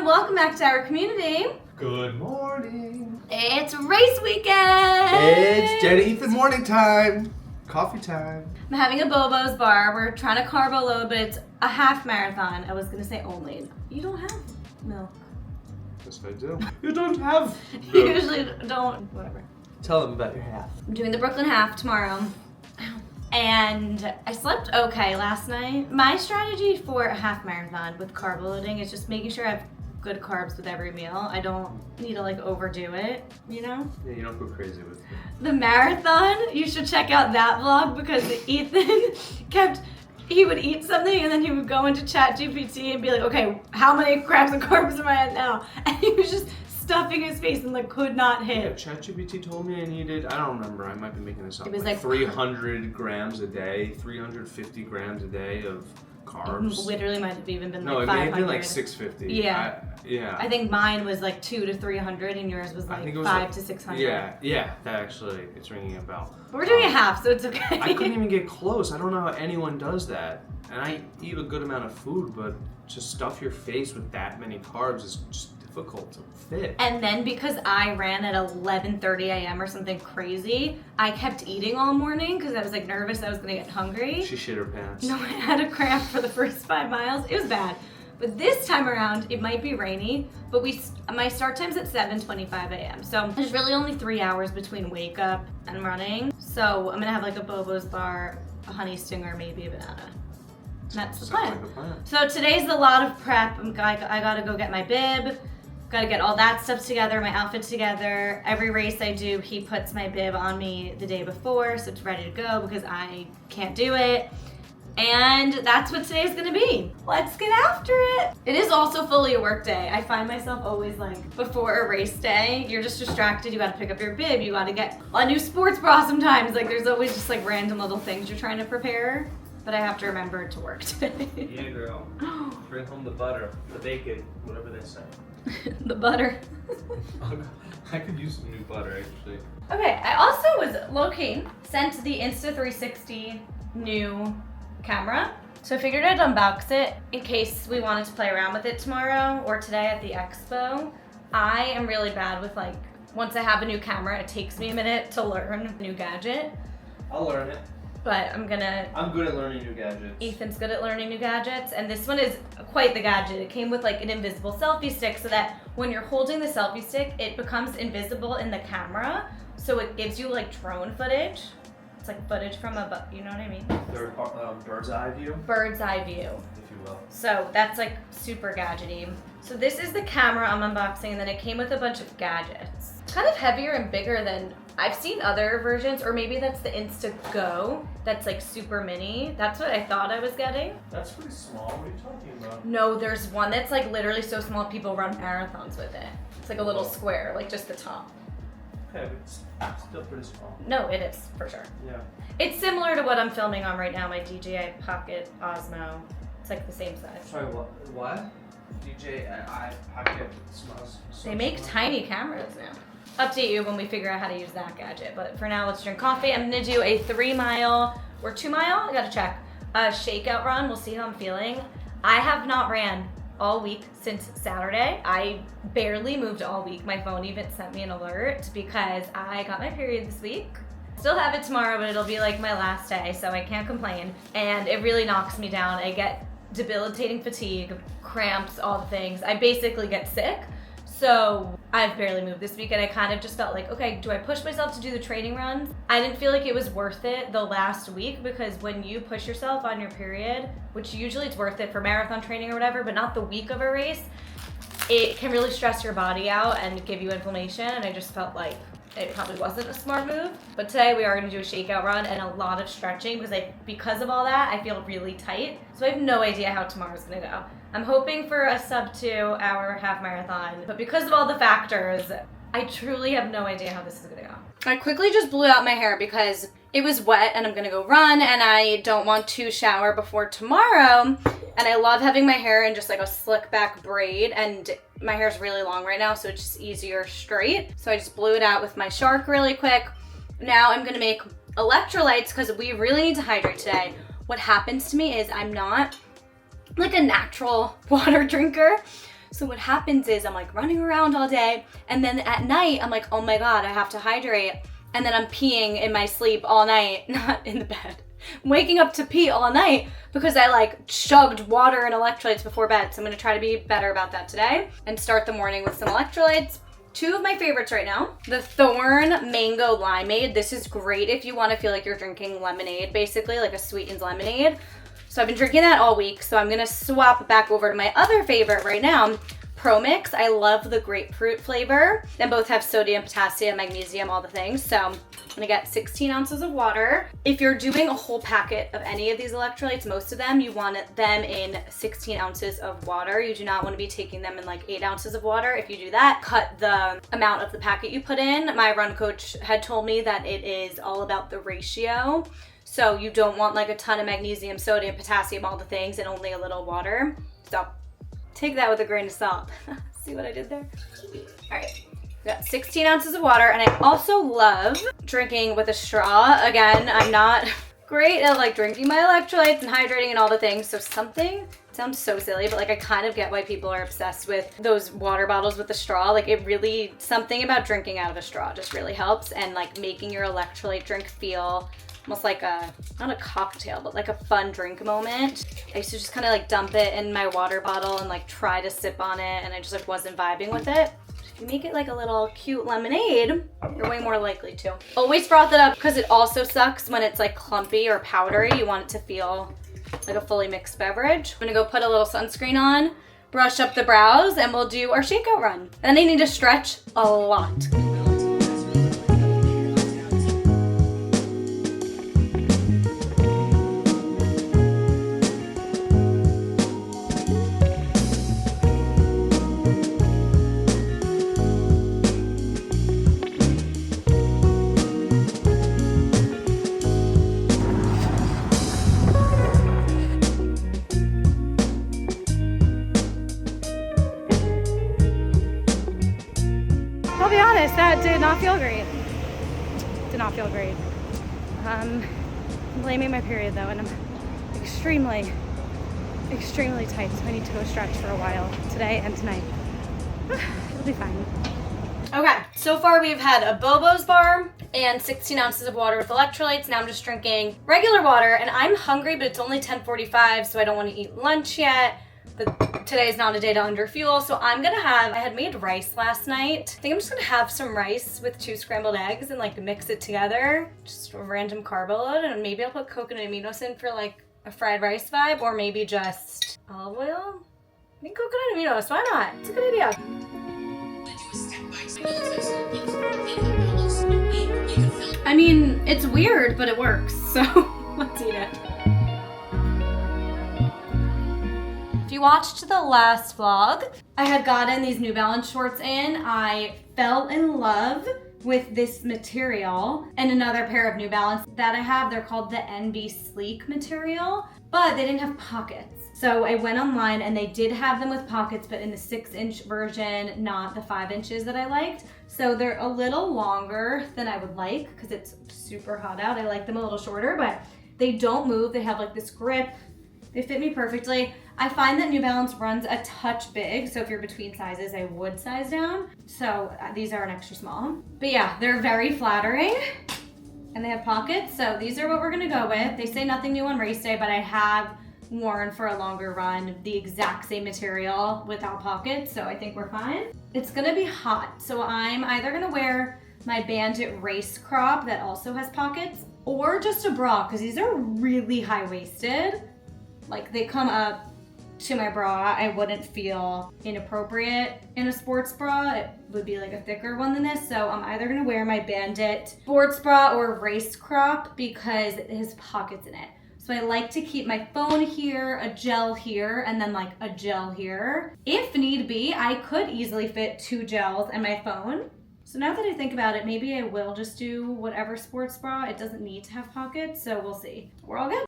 everyone, welcome back to our community. Good morning. It's race weekend. It's Jen and Ethan morning time. Coffee time. I'm having a Bobo's bar. We're trying to carb a load, but it's a half marathon. I was gonna say only. You don't have milk. Yes, I do. You don't have You usually don't. Whatever. Tell them about your half. I'm doing the Brooklyn half tomorrow. And I slept okay last night. My strategy for a half marathon with carb loading is just making sure I have good carbs with every meal. I don't need to like overdo it, you know? Yeah, you don't go crazy with it. The marathon, you should check out that vlog because Ethan he would eat something and then he would go into ChatGPT and be like, okay, how many grams of carbs am I at now? And he was just stuffing his face and like could not hit. Yeah, ChatGPT told me I needed, I don't remember, I might be making this up. It was like 300 grams a day, 350 grams a day of carbs. It literally might have even been No, like it 500. may have been like 650. Yeah. Yeah. I think mine was like 200 to 300 and yours was like 500 to 600. Yeah, that actually, it's ringing a bell. But we're doing a half, so it's okay. I couldn't even get close. I don't know how anyone does that. And I eat a good amount of food, but to stuff your face with that many carbs is just difficult to fit. And then because I ran at 11:30 a.m. or something crazy, I kept eating all morning because I was like nervous I was gonna get hungry. She shit her pants. No, I had a cramp for the first 5 miles. It was bad. But this time around, it might be rainy, but my start time's at 7:25 a.m. So there's really only 3 hours between wake up and running. So I'm gonna have like a Bobo's bar, a honey stinger, maybe a banana. That's the plan. Like the plan. So today's a lot of prep. I gotta go get my bib, gotta get all that stuff together, my outfit together. Every race I do, he puts my bib on me the day before, so it's ready to go because I can't do it. And that's what today's gonna be. Let's get after it. It is also fully a work day. I find myself always like, before a race day, you're just distracted. You gotta pick up your bib. You gotta get a new sports bra sometimes. Like there's always just like random little things you're trying to prepare. But I have to remember to work today. Yeah, girl. Bring home the butter, the bacon, whatever they say. The butter. I could use some new butter, actually. Okay, I also was low-key sent the Insta360 new camera. So I figured I'd unbox it in case we wanted to play around with it tomorrow or today at the Expo. I am really bad with like, once I have a new camera, it takes me a minute to learn a new gadget. I'll learn it. But I'm good at learning new gadgets. Ethan's good at learning new gadgets, and this one is quite the gadget. It came with like an invisible selfie stick so that when you're holding the selfie stick, it becomes invisible in the camera. So it gives you like drone footage. It's like footage from you know what I mean? Bird's eye view, Bird's eye view. if you will. So that's like super gadgety. So this is the camera I'm unboxing, and then it came with a bunch of gadgets. It's kind of heavier and bigger than I've seen other versions, or maybe that's the Insta Go. That's like super mini. That's what I thought I was getting. That's pretty small. What are you talking about? No, there's one that's like literally so small people run marathons with it. It's like a little square, like just the top. Okay, but it's still pretty small. No, it is, for sure. Yeah. It's similar to what I'm filming on right now, my DJI Pocket Osmo. It's like the same size. Sorry, what? DJI Pocket smells. They make tiny cameras now. Update you when we figure out how to use that gadget. But for now, let's drink coffee. I'm gonna do a 3 mile or 2 mile, I gotta check, shakeout run. We'll see how I'm feeling. I have not ran all week since Saturday. I barely moved all week. My phone even sent me an alert because I got my period this week. Still have it tomorrow, but it'll be like my last day, so I can't complain. And it really knocks me down. I get debilitating fatigue, cramps, all the things. I basically get sick. So I've barely moved this week, and I kind of just felt like, okay, do I push myself to do the training runs? I didn't feel like it was worth it the last week, because when you push yourself on your period, which usually it's worth it for marathon training or whatever, but not the week of a race, it can really stress your body out and give you inflammation, and I just felt like it probably wasn't a smart move. But today we are gonna do a shakeout run and a lot of stretching because of all that, I feel really tight. So I have no idea how tomorrow's gonna go. I'm hoping for a sub 2 hour half marathon, but because of all the factors, I truly have no idea how this is gonna go. I quickly just blew out my hair because it was wet and I'm gonna go run and I don't want to shower before tomorrow. And I love having my hair in just like a slick back braid, and my hair is really long right now, so it's just easier straight. So I just blew it out with my Shark really quick. Now I'm gonna make electrolytes because we really need to hydrate today. What happens to me is I'm not like a natural water drinker. So what happens is I'm like running around all day, and then at night I'm like, oh my God, I have to hydrate. And then I'm peeing in my sleep all night, not in the bed. I'm waking up to pee all night because I like chugged water and electrolytes before bed. So I'm gonna try to be better about that today and start the morning with some electrolytes. Two of my favorites right now, the Thorn Mango Limeade. This is great if you want to feel like you're drinking lemonade, basically like a sweetened lemonade. So I've been drinking that all week. So I'm gonna swap back over to my other favorite right now, Pro Mix. I love the grapefruit flavor. They both have sodium, potassium, magnesium, all the things. So I'm gonna get 16 ounces of water. If you're doing a whole packet of any of these electrolytes, most of them, you want them in 16 ounces of water. You do not want to be taking them in like 8 ounces of water. If you do that, cut the amount of the packet you put in. My run coach had told me that it is all about the ratio. So you don't want like a ton of magnesium, sodium, potassium, all the things, and only a little water. So take that with a grain of salt. See what I did there? All right, got 16 ounces of water, and I also love drinking with a straw. Again, I'm not great at like drinking my electrolytes and hydrating and all the things, so something sounds so silly, but like I kind of get why people are obsessed with those water bottles with the straw. Like it really, something about drinking out of a straw just really helps, and like making your electrolyte drink feel almost like a, not a cocktail, but like a fun drink moment. I used to just kind of like dump it in my water bottle and like try to sip on it, and I just like wasn't vibing with it. If you make it like a little cute lemonade, you're way more likely to. Always froth it up because it also sucks when it's like clumpy or powdery. You want it to feel like a fully mixed beverage. I'm gonna go put a little sunscreen on, brush up the brows, and we'll do our shakeout run. Then I need to stretch a lot. I'll be honest, that did not feel great. Did not feel great. I'm blaming my period though, and I'm extremely tight, so I need to go stretch for a while today and tonight. It'll be fine. Okay, so far we've had a Bobo's bar and 16 ounces of water with electrolytes. Now I'm just drinking regular water, and I'm hungry, but it's only 10:45, so I don't want to eat lunch yet. But today's not a day to underfuel, so I had made rice last night. I think I'm just gonna have some rice with 2 scrambled eggs and like mix it together. Just a random carb load, and maybe I'll put coconut aminos in for like a fried rice vibe, or maybe just olive oil. I think coconut aminos, why not? It's a good idea. I mean, it's weird, but it works, so let's eat it. If you watched the last vlog, I had gotten these New Balance shorts in. I fell in love with this material and another pair of New Balance that I have. They're called the NB Sleek material, but they didn't have pockets. So I went online and they did have them with pockets, but in the 6-inch version, not the 5 inches that I liked. So they're a little longer than I would like because it's super hot out. I like them a little shorter, but they don't move. They have like this grip. They fit me perfectly. I find that New Balance runs a touch big, so if you're between sizes, I would size down. So these are an extra small. But yeah, they're very flattering, and they have pockets, so these are what we're gonna go with. They say nothing new on race day, but I have worn for a longer run the exact same material without pockets, so I think we're fine. It's gonna be hot, so I'm either gonna wear my Bandit race crop that also has pockets, or just a bra, because these are really high-waisted. Like, they come up to my bra. I wouldn't feel inappropriate in a sports bra. It would be like a thicker one than this. So I'm either gonna wear my Bandit sports bra or race crop because it has pockets in it. So I like to keep my phone here, a gel here, and then like a gel here. If need be, I could easily fit 2 gels and my phone. So now that I think about it, maybe I will just do whatever sports bra. It doesn't need to have pockets, so we'll see. We're all good.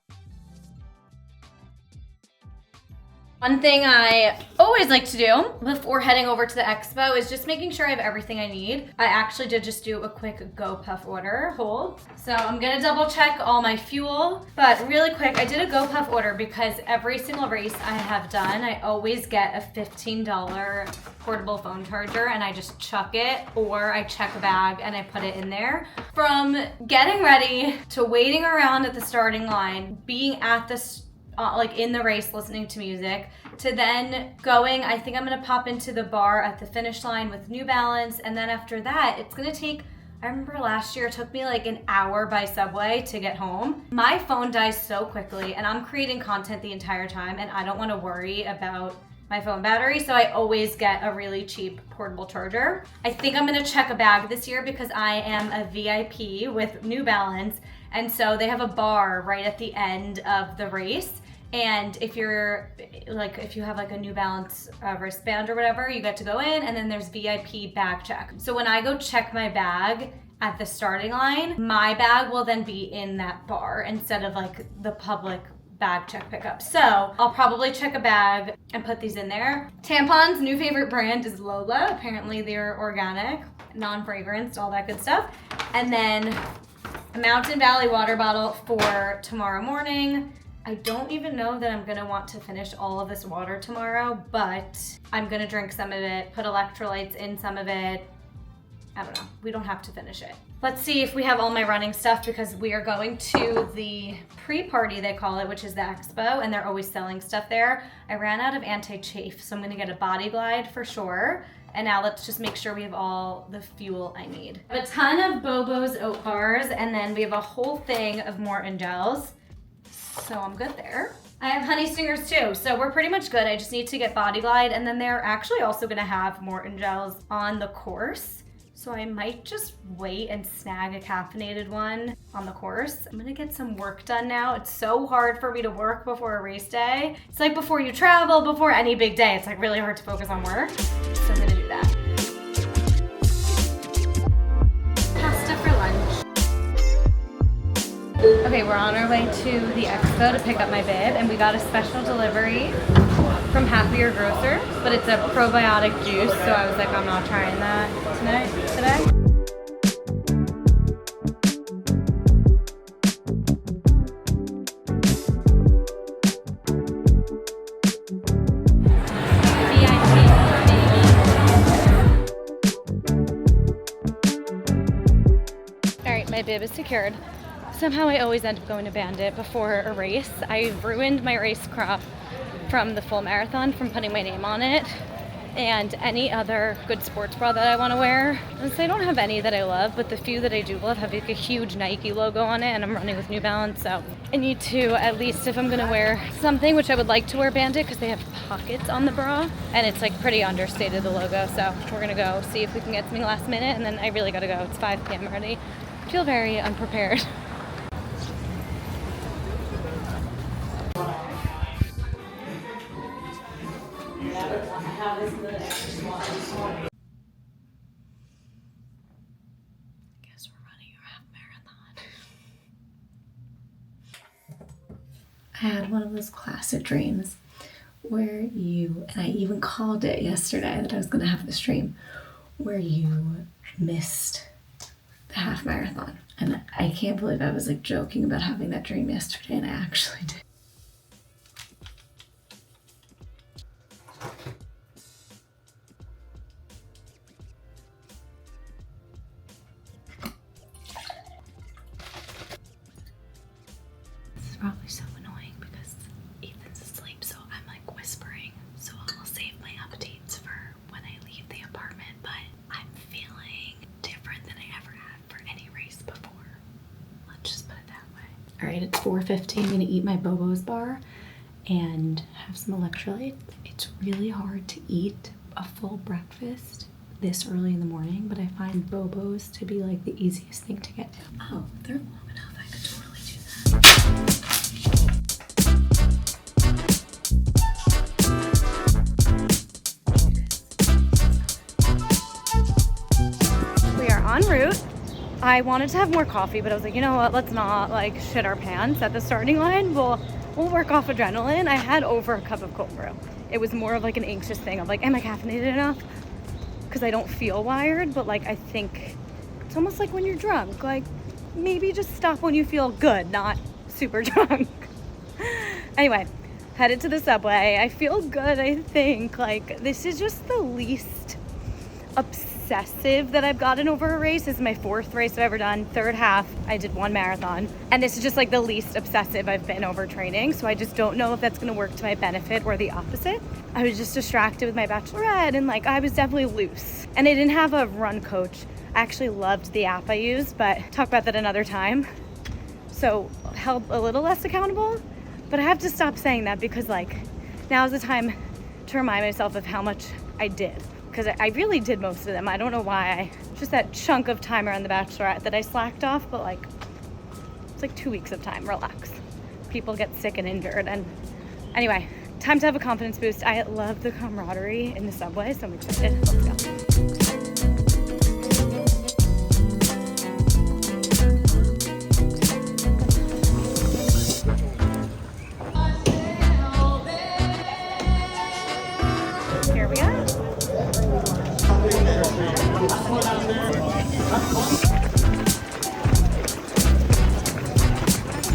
One thing I always like to do before heading over to the expo is just making sure I have everything I need. I actually did just do a quick GoPuff order, hold. So I'm gonna double check all my fuel, but really quick, I did a GoPuff order because every single race I have done, I always get a $15 portable phone charger and I just chuck it, or I check a bag and I put it in there. From getting ready to waiting around at the starting line, being at the like in the race listening to music, to then going, I think I'm gonna pop into the bar at the finish line with New Balance, and then after that it's gonna take, I remember last year it took me like an hour by subway to get home. My phone dies so quickly and I'm creating content the entire time and I don't want to worry about my phone battery, so I always get a really cheap portable charger. I think I'm gonna check a bag this year because I am a VIP with New Balance, and so they have a bar right at the end of the race. And if you're like, if you have like a New Balance wristband or whatever, you get to go in, and then there's VIP bag check. So when I go check my bag at the starting line, my bag will then be in that bar instead of like the public bag check pickup. So I'll probably check a bag and put these in there. Tampons, new favorite brand is Lola. Apparently they're organic, non-fragranced, all that good stuff. And then a Mountain Valley water bottle for tomorrow morning. I don't even know that I'm gonna want to finish all of this water tomorrow, but I'm gonna drink some of it, put electrolytes in some of it. I don't know, we don't have to finish it. Let's see if we have all my running stuff, because we are going to the pre-party, they call it, which is the Expo, and they're always selling stuff there. I ran out of anti-chafe, so I'm gonna get a Body Glide for sure. And now let's just make sure we have all the fuel I need. A ton of Bobo's oat bars, and then we have a whole thing of Morton gels. So I'm good there. I have honey stingers too, so we're pretty much good. I just need to get Body Glide, and then they're actually also gonna have Morton gels on the course. So I might just wait and snag a caffeinated one on the course. I'm gonna get some work done now. It's so hard for me to work before a race day. It's like before you travel, before any big day, it's like really hard to focus on work. So I'm gonna do that. Pasta for lunch. Okay, we're on our way to the Expo to pick up my bib, and we got a special delivery from Happiest Grocer, but it's a probiotic juice, so I was like, I'm not trying that today. All right, my bib is secured. Somehow I always end up going to Bandit before a race. I ruined my race crop from the full marathon from putting my name on it, and any other good sports bra that I want to wear. And so I don't have any that I love, but the few that I do love have like a huge Nike logo on it, and I'm running with New Balance, so I need to, at least if I'm gonna wear something, which I would like to wear Bandit because they have pockets on the bra, and it's like pretty understated, the logo. So we're gonna go see if we can get something last minute, and then I really gotta go. It's 5 p.m. already. I feel very unprepared. Guess we're running a half marathon. I had one of those classic dreams where you, and I even called it yesterday that I was going to have this dream, where you missed the half marathon. And I can't believe I was like joking about having that dream yesterday, and I actually did. Probably so annoying because Ethan's asleep, so I'm like whispering, so I'll save my updates for when I leave the apartment, but I'm feeling different than I ever had for any race before. Let's just put it that way. All right, it's 4:50. I'm gonna eat my Bobo's bar and have some electrolytes. It's really hard to eat a full breakfast this early in the morning, but I find Bobo's to be like the easiest thing to get to. Oh, they're long enough. I could totally do that. En route. I wanted to have more coffee, but I was like, you know what, let's not like shit our pants at the starting line. We'll work off adrenaline. I had over a cup of cold brew. It was more of like an anxious thing of like, am I caffeinated enough? Because I don't feel wired, but like I think it's almost like when you're drunk, like maybe just stop when you feel good, not super drunk. Anyway, headed to the subway. I feel good, I think. Like this is just the least obsessive that I've gotten over a race. This is my 4th race I've ever done. 3rd half, I did 1 marathon. And this is just like the least obsessive I've been over training. So I just don't know if that's gonna work to my benefit or the opposite. I was just distracted with my bachelorette and like I was definitely loose. And I didn't have a run coach. I actually loved the app I used, but talk about that another time. So held a little less accountable, but I have to stop saying that because like now's the time to remind myself of how much I did. Because I really did most of them. I don't know why. Just that chunk of time around the bachelorette that I slacked off, but like, it's like 2 weeks of time, relax. People get sick and injured. And anyway, time to have a confidence boost. I love the camaraderie in the subway, so I'm excited. Let's go. Here we go.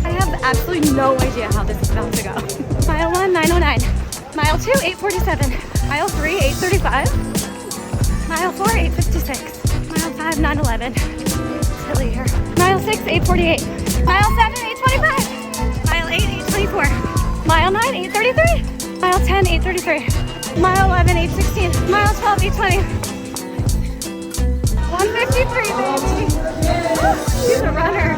I have absolutely no idea how this is about to go. Mile 1, 9:09. Mile 2, 8:47. Mile 3, 8:35. Mile 4, 8:56. Mile 5, 9:11. It's hilly here. Mile 6, 8:48. Mile 7, 8:25. Mile 8, 8:24. Mile 9, 8:33. Mile 10, 8:33. Mile 11, 8:16. Mile 12, 8:20. 153, baby. She's a runner.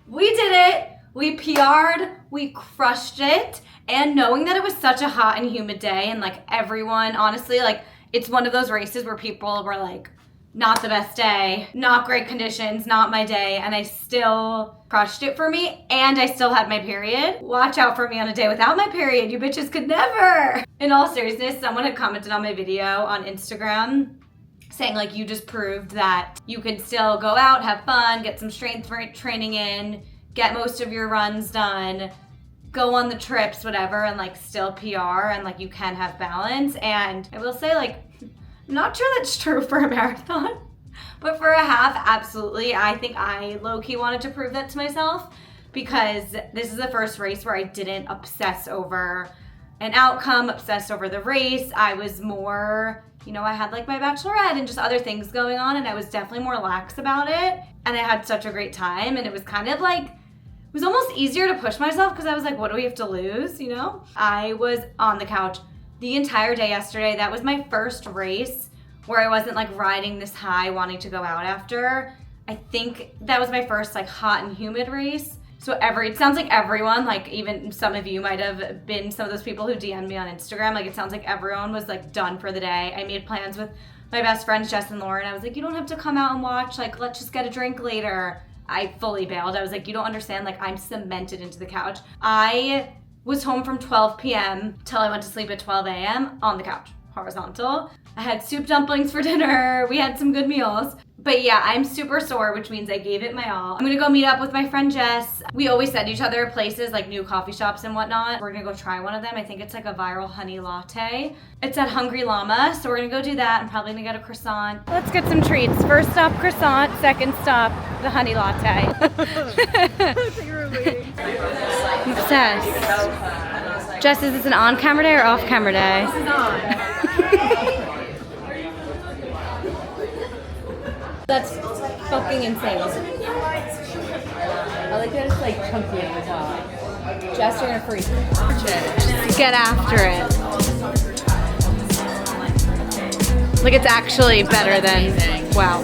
We did it. We PR'd. We crushed it. And knowing that it was such a hot and humid day and like everyone, honestly, like it's one of those races where people were like, not the best day, not great conditions, not my day, and I still crushed it for me, and I still had my period. Watch out for me on a day without my period. You bitches could never. In all seriousness, someone had commented on my video on Instagram saying like, you just proved that you can still go out, have fun, get some strength training in, get most of your runs done, go on the trips, whatever, and like still PR, and like you can have balance. And I will say, like, I'm not sure that's true for a marathon, but for a half, absolutely. I think I low-key wanted to prove that to myself because this is the first race where I didn't obsess over an outcome, obsess over the race. I was more, you know, I had like my bachelorette and just other things going on, and I was definitely more lax about it. And I had such a great time, and it was kind of like, it was almost easier to push myself because I was like, what do we have to lose, you know? I was on the couch the entire day yesterday. That was my first race where I wasn't like riding this high wanting to go out after. I think that was my first like hot and humid race. So it sounds like everyone, like even some of you might have been some of those people who DM'd me on Instagram. Like it sounds like everyone was like done for the day. I made plans with my best friends, Jess and Lauren. I was like, you don't have to come out and watch, like let's just get a drink later. I fully bailed. I was like, you don't understand, like I'm cemented into the couch. I was home from 12 p.m. till I went to sleep at 12 a.m. on the couch, horizontal. I had soup dumplings for dinner. We had some good meals. But yeah, I'm super sore, which means I gave it my all. I'm gonna go meet up with my friend Jess. We always send each other places, like new coffee shops and whatnot. We're gonna go try one of them. I think it's like a viral honey latte. It's at Hungry Llama, so we're gonna go do that. I'm probably gonna get a croissant. Let's get some treats. First stop, croissant. Second stop, the honey latte. I'm obsessed. Jess, is this an on-camera day or off-camera day? This is on. That's fucking insane. I like that it's like chunky at the top. Jess, you're gonna freeze. Get after it. Like it's actually better than, wow.